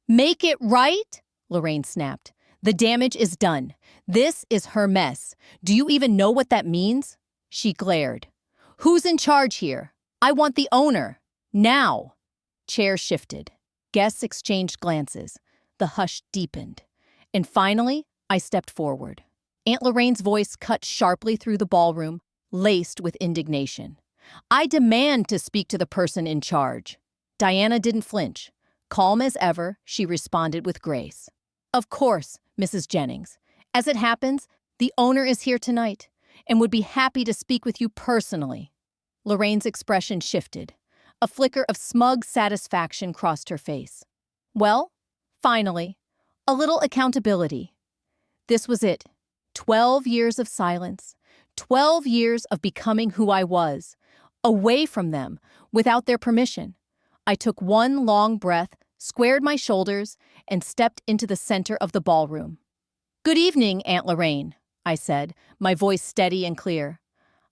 "Make it right?" Lorraine snapped. "The damage is done. This is her mess. Do you even know what that means?" She glared. "Who's in charge here? I want the owner. Now." Chairs shifted. Guests exchanged glances. The hush deepened. And finally, I stepped forward. Aunt Lorraine's voice cut sharply through the ballroom, laced with indignation. "I demand to speak to the person in charge." Diana didn't flinch. Calm as ever, she responded with grace. "Of course, Mrs. Jennings. As it happens, the owner is here tonight and would be happy to speak with you personally." Lorraine's expression shifted. A flicker of smug satisfaction crossed her face. Well, finally, a little accountability. This was it. 12 years of silence. 12 years of becoming who I was. Away from them, without their permission. I took one long breath, squared my shoulders, and stepped into the center of the ballroom. "Good evening, Aunt Lorraine," I said, my voice steady and clear.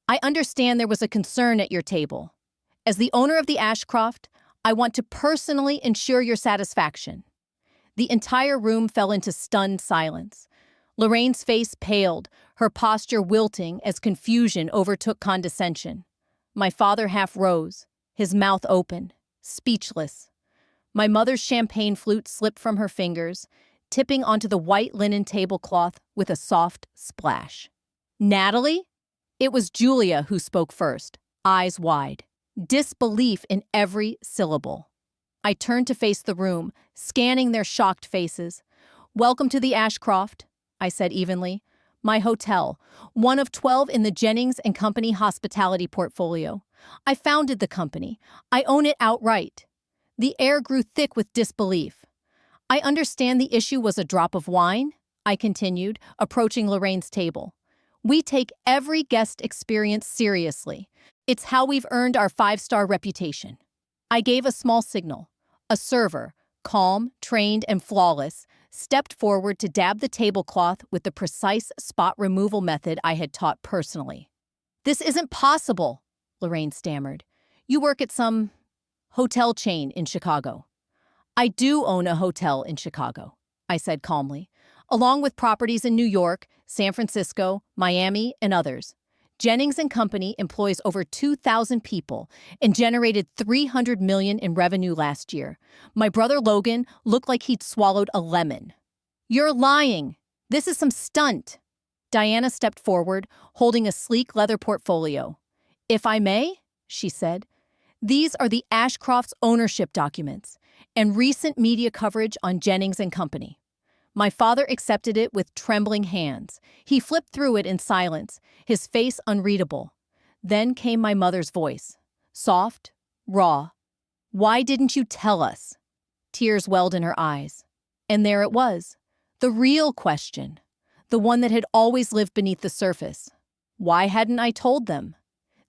"I understand there was a concern at your table. As the owner of the Ashcroft, I want to personally ensure your satisfaction." The entire room fell into stunned silence. Lorraine's face paled, her posture wilting as confusion overtook condescension. My father half rose, his mouth open, speechless. My mother's champagne flute slipped from her fingers, tipping onto the white linen tablecloth with a soft splash. "Natalie?" It was Julia who spoke first, eyes wide, disbelief in every syllable. I turned to face the room, scanning their shocked faces. "Welcome to the Ashcroft," I said evenly. "My hotel, one of 12 in the Jennings and Company hospitality portfolio. I founded the company. I own it outright." The air grew thick with disbelief. "I understand the issue was a drop of wine," I continued, approaching Lorraine's table. "We take every guest experience seriously. It's how we've earned our 5-star reputation." I gave a small signal. A server, calm, trained, and flawless, stepped forward to dab the tablecloth with the precise spot removal method I had taught personally. "This isn't possible," Lorraine stammered. "You work at some hotel chain in Chicago." "I do own a hotel in Chicago," I said calmly, "along with properties in New York, San Francisco, Miami, and others. Jennings and Company employs over 2,000 people and generated $300 million in revenue last year. My brother Logan looked like he'd swallowed a lemon." "You're lying. This is some stunt." Diana stepped forward, holding a sleek leather portfolio. If I may, she said, these are the Ashcroft's ownership documents and recent media coverage on Jennings and Company. My father accepted it with trembling hands. He flipped through it in silence, his face unreadable. Then came my mother's voice, soft, raw. Why didn't you tell us? Tears welled in her eyes. And there it was, the real question, the one that had always lived beneath the surface. Why hadn't I told them?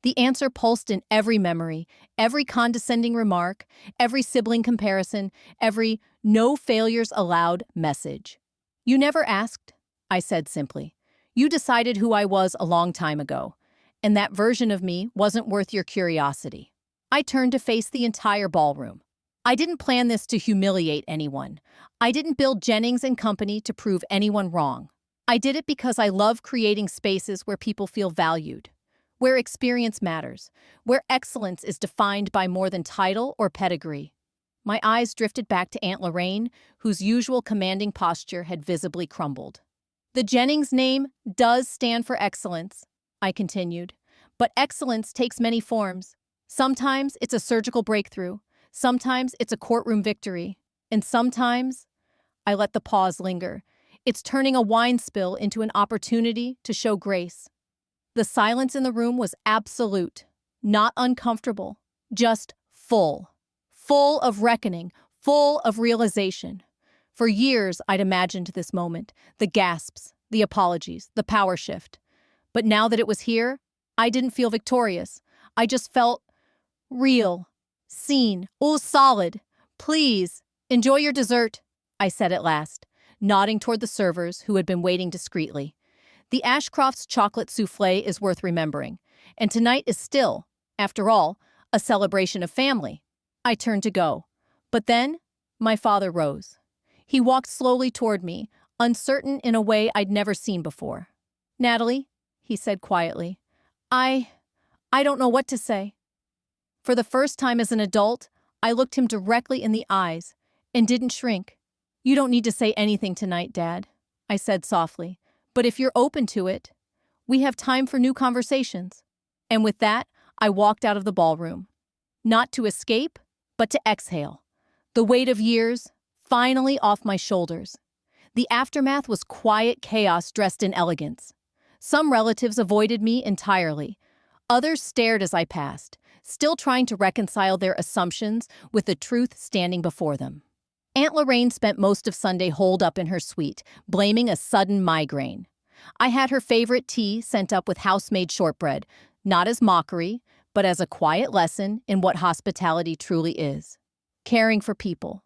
The answer pulsed in every memory, every condescending remark, every sibling comparison, every "no failures allowed" message. You never asked, I said simply. You decided who I was a long time ago, and that version of me wasn't worth your curiosity. I turned to face the entire ballroom. I didn't plan this to humiliate anyone. I didn't build Jennings and Company to prove anyone wrong. I did it because I love creating spaces where people feel valued, where experience matters, where excellence is defined by more than title or pedigree. My eyes drifted back to Aunt Lorraine, whose usual commanding posture had visibly crumbled. The Jennings name does stand for excellence, I continued, but excellence takes many forms. Sometimes it's a surgical breakthrough, sometimes it's a courtroom victory, and sometimes, I let the pause linger, it's turning a wine spill into an opportunity to show grace. The silence in the room was absolute, not uncomfortable, just full. Full of reckoning, full of realization. For years, I'd imagined this moment, the gasps, the apologies, the power shift. But now that it was here, I didn't feel victorious. I just felt real, seen, solid. Please, enjoy your dessert, I said at last, nodding toward the servers who had been waiting discreetly. The Ashcroft's chocolate soufflé is worth remembering, and tonight is still, after all, a celebration of family. I turned to go, but then my father rose. He walked slowly toward me, uncertain in a way I'd never seen before. Natalie, he said quietly, I don't know what to say. For the first time as an adult, I looked him directly in the eyes and didn't shrink. You don't need to say anything tonight, Dad, I said softly, but if you're open to it, we have time for new conversations. And with that, I walked out of the ballroom. Not to escape, but to exhale. The weight of years finally off my shoulders. The aftermath was quiet chaos dressed in elegance. Some relatives avoided me entirely. Others stared as I passed, still trying to reconcile their assumptions with the truth standing before them. Aunt Lorraine spent most of Sunday holed up in her suite, blaming a sudden migraine. I had her favorite tea sent up with house-made shortbread, not as mockery, but as a quiet lesson in what hospitality truly is. Caring for people,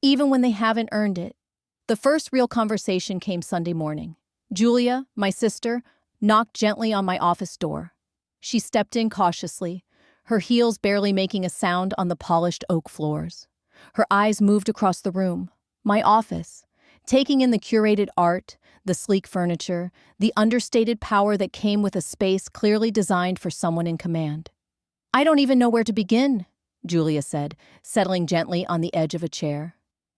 even when they haven't earned it. The first real conversation came Sunday morning. Julia, my sister, knocked gently on my office door. She stepped in cautiously, her heels barely making a sound on the polished oak floors. Her eyes moved across the room, my office, taking in the curated art, the sleek furniture, the understated power that came with a space clearly designed for someone in command. I don't even know where to begin, Julia said, settling gently on the edge of a chair.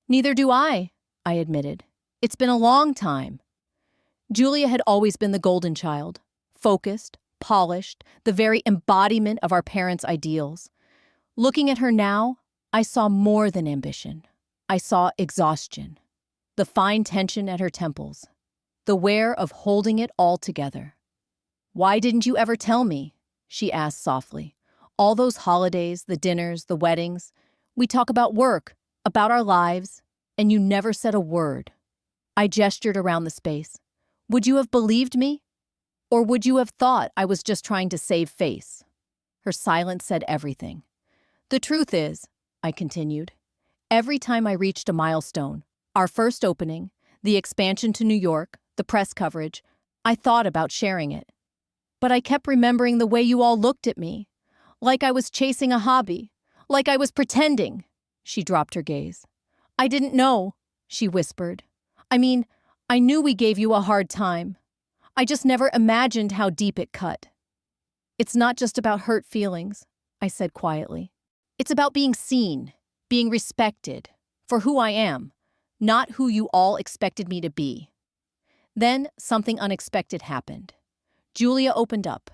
Neither do I admitted. It's been a long time. Julia had always been the golden child, focused, polished, the very embodiment of our parents' ideals. Looking at her now, I saw more than ambition. I saw exhaustion, the fine tension at her temples, the wear of holding it all together. Why didn't you ever tell me? She asked softly. All those holidays, the dinners, the weddings, we talk about work, about our lives, and you never said a word. I gestured around the space. Would you have believed me? Or would you have thought I was just trying to save face? Her silence said everything. The truth is, I continued, every time I reached a milestone, our first opening, the expansion to New York, the press coverage, I thought about sharing it. But I kept remembering the way you all looked at me, like I was chasing a hobby, like I was pretending. She dropped her gaze. I didn't know, she whispered. I mean, I knew we gave you a hard time. I just never imagined how deep it cut. It's not just about hurt feelings, I said quietly. It's about being seen, being respected, for who I am, not who you all expected me to be. Then something unexpected happened. Julia opened up.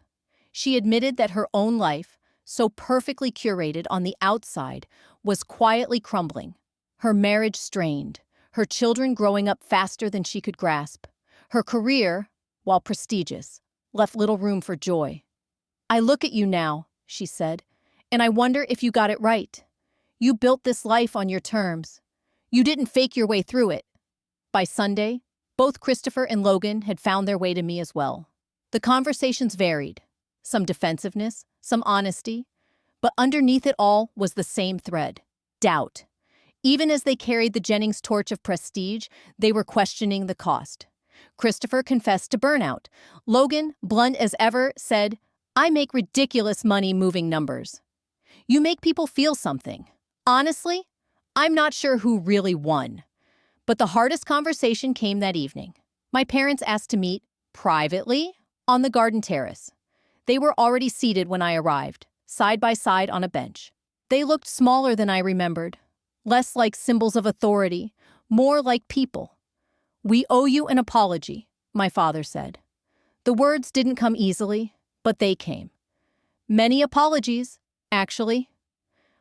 She admitted that her own life, so perfectly curated on the outside, was quietly crumbling. Her marriage strained, her children growing up faster than she could grasp. Her career, while prestigious, left little room for joy. "I look at you now," she said, "and I wonder if you got it right. You built this life on your terms. You didn't fake your way through it." By Sunday, both Christopher and Logan had found their way to me as well. The conversations varied, some defensiveness, some honesty, but underneath it all was the same thread: doubt. Even as they carried the Jennings torch of prestige, they were questioning the cost. Christopher confessed to burnout. Logan, blunt as ever, said, "I make ridiculous money moving numbers." You make people feel something. Honestly, I'm not sure who really won. But the hardest conversation came that evening. My parents asked to meet, privately, on the garden terrace. They were already seated when I arrived, side by side on a bench. They looked smaller than I remembered, less like symbols of authority, more like people. "We owe you an apology," my father said. The words didn't come easily, but they came. "Many apologies, actually."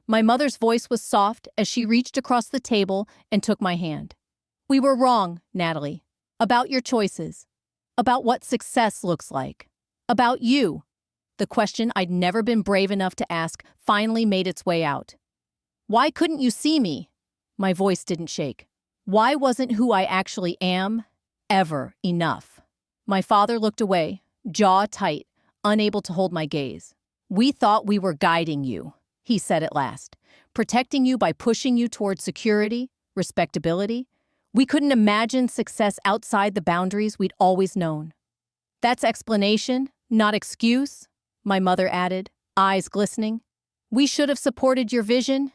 My mother's voice was soft as she reached across the table and took my hand. "We were wrong, Natalie, about your choices, about what success looks like, about you." The question I'd never been brave enough to ask finally made its way out. "Why couldn't you see me?" My voice didn't shake. Why wasn't who I actually am ever enough? My father looked away, jaw tight, unable to hold my gaze. "We thought we were guiding you," he said at last, "protecting you by pushing you toward security, respectability. We couldn't imagine success outside the boundaries we'd always known." "That's explanation, not excuse," my mother added, eyes glistening. "We should have supported your vision,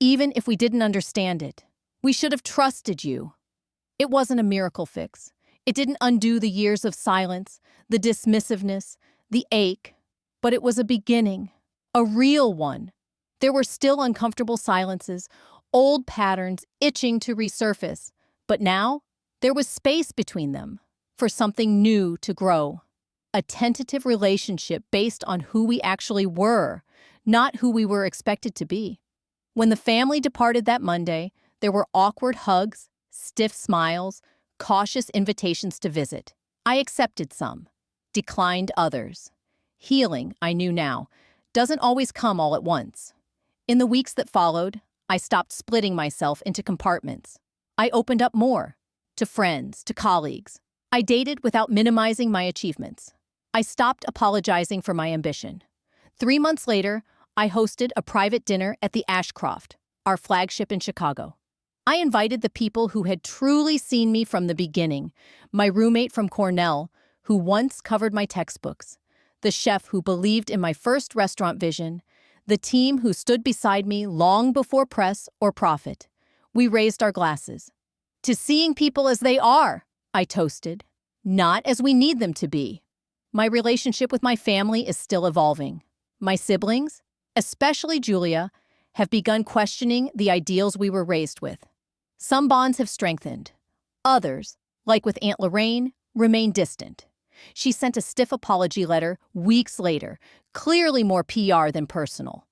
even if we didn't understand it. We should have trusted you." It wasn't a miracle fix. It didn't undo the years of silence, the dismissiveness, the ache, but it was a beginning, a real one. There were still uncomfortable silences, old patterns itching to resurface, but now there was space between them for something new to grow. A tentative relationship based on who we actually were, not who we were expected to be. When the family departed that Monday, there were awkward hugs, stiff smiles, cautious invitations to visit. I accepted some, declined others. Healing, I knew now, doesn't always come all at once. In the weeks that followed, I stopped splitting myself into compartments. I opened up more, to friends, to colleagues. I dated without minimizing my achievements. I stopped apologizing for my ambition. 3 months later, I hosted a private dinner at the Ashcroft, our flagship in Chicago. I invited the people who had truly seen me from the beginning: my roommate from Cornell, who once covered my textbooks, the chef who believed in my first restaurant vision, the team who stood beside me long before press or profit. We raised our glasses. "To seeing people as they are," I toasted, "not as we need them to be." My relationship with my family is still evolving. My siblings, especially Julia, have begun questioning the ideals we were raised with. Some bonds have strengthened. Others, like with Aunt Lorraine, remain distant. She sent a stiff apology letter weeks later, clearly more PR than personal.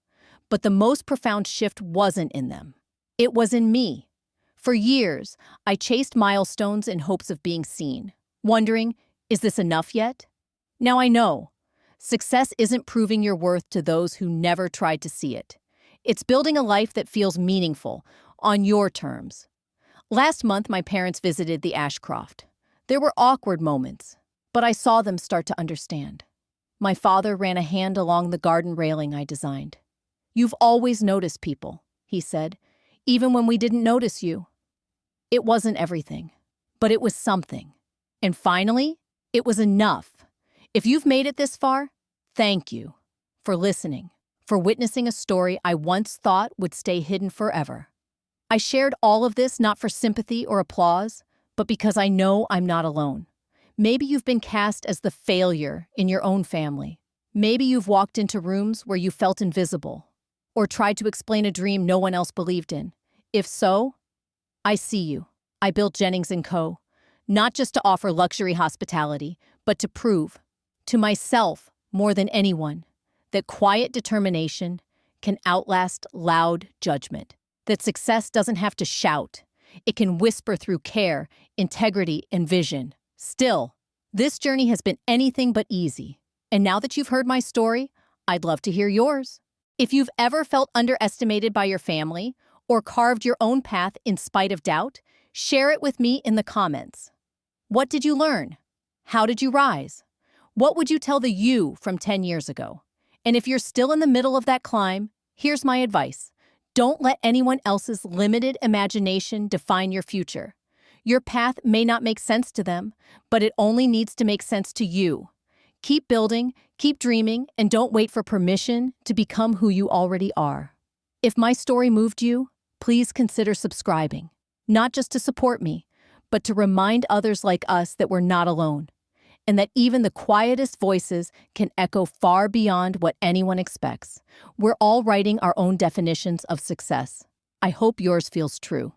But the most profound shift wasn't in them. It was in me. For years, I chased milestones in hopes of being seen, wondering, is this enough yet? Now I know. Success isn't proving your worth to those who never tried to see it. It's building a life that feels meaningful, on your terms. Last month, my parents visited the Ashcroft. There were awkward moments, but I saw them start to understand. My father ran a hand along the garden railing I designed. "You've always noticed people," he said, "even when we didn't notice you." It wasn't everything, but it was something. And finally, it was enough. If you've made it this far, thank you for listening, for witnessing a story I once thought would stay hidden forever. I shared all of this not for sympathy or applause, but because I know I'm not alone. Maybe you've been cast as the failure in your own family. Maybe you've walked into rooms where you felt invisible, or tried to explain a dream no one else believed in. If so, I see you. I built Jennings & Co., not just to offer luxury hospitality, but to prove, to myself more than anyone, that quiet determination can outlast loud judgment, that success doesn't have to shout. It can whisper through care, integrity, and vision. Still, this journey has been anything but easy. And now that you've heard my story, I'd love to hear yours. If you've ever felt underestimated by your family or carved your own path in spite of doubt, share it with me in the comments. What did you learn? How did you rise? What would you tell the you from 10 years ago? And if you're still in the middle of that climb, here's my advice. Don't let anyone else's limited imagination define your future. Your path may not make sense to them, but it only needs to make sense to you. Keep building, keep dreaming, and don't wait for permission to become who you already are. If my story moved you, please consider subscribing, not just to support me, but to remind others like us that we're not alone, and that even the quietest voices can echo far beyond what anyone expects. We're all writing our own definitions of success. I hope yours feels true.